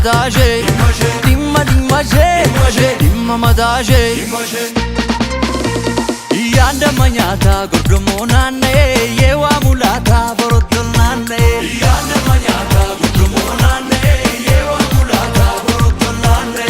madaje dimma dimma madaje yanda manyata gurdumo nanne yewa mulata borodol nanne yanda manyata gurdumo nanne yewa mulata borodol nanne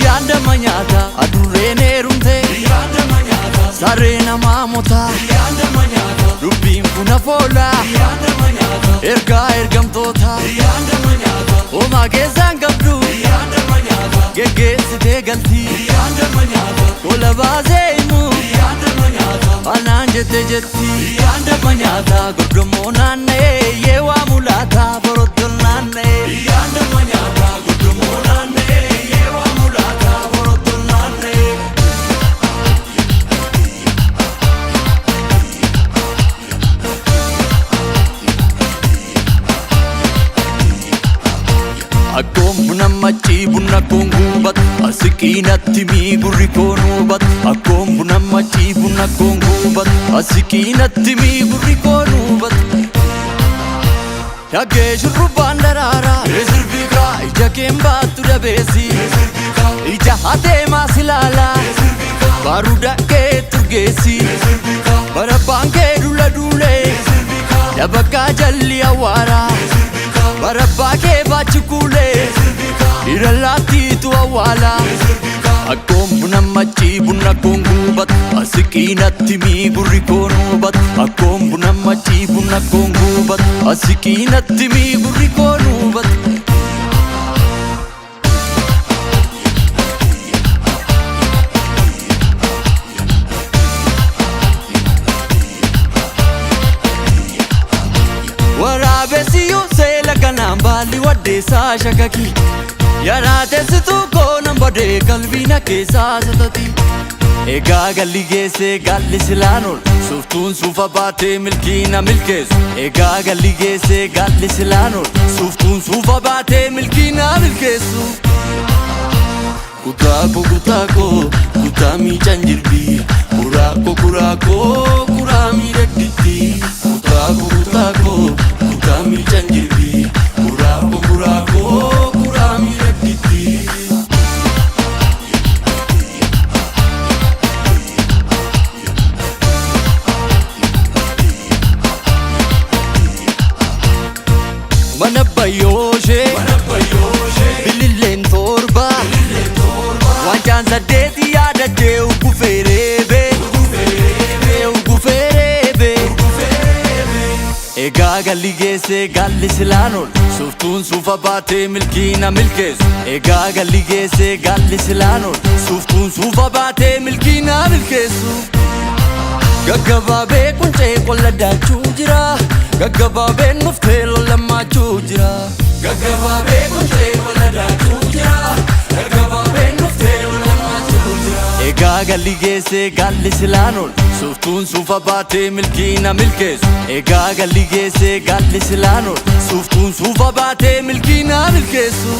yanda manyata adurene rumte yanda manyata sarena mamota yanda manyata rubim kuna fola yanda manyata ergam tota yanda manyata oma gezan gabdu yanda manyata gegesi galti yanda manyata kola bazeimu yanda manyata ananjete jetti yanda manyata gurdumo nanne yewa mulata borodol nanne yanda manyata gurdumo nanne yewa mulata borodol nanne Akom bunam machi bunna kongubat asikinatti mi gurri konubat Akom bunam machi bunna kongubat asikinatti mi gurri konubat Yage shurban darara esirvika ijakem batu dabesi esirvika ija hate masilala baruda ke turgesi esirvika barabanke dula dule esirvika yabaka jalli awara barabba ke bachukule iralati tu awala Akom bunam machi bunna kongubat asikinatti mi gurri konubat Akom bunam machi bunna kongubat asikinatti mi gurri konubat warabesiyo selakanam bali wadesa shakaki yarate situ konam bade kalbina kesa satati ega galli gese galli silanol suftun sufa bate milkina milkes ega galli gese galli silanol suftun sufa bate milkina milkesu kutako kutami chanjirbi kurako kurami rekti kutako kutami chanjirbi kurako kurami rekti Manabayoshe bilillen torba wanjan sadeti yada deu guferebe ega galli gese galli silanol suftun sufa bate milkina milkes ega galli gese galli silanol suftun sufa bate milkina milkesu gaggababe kunche kolla dachu jira gaggababe nufte lolama chujira gaggababe kunche kolla dachu jira gaggababe nufte lolama chujira ega galli gese galli silanol suftun sufa bate milkina milkes ega galli gese galli silanol suftun sufa bate milkina milkesu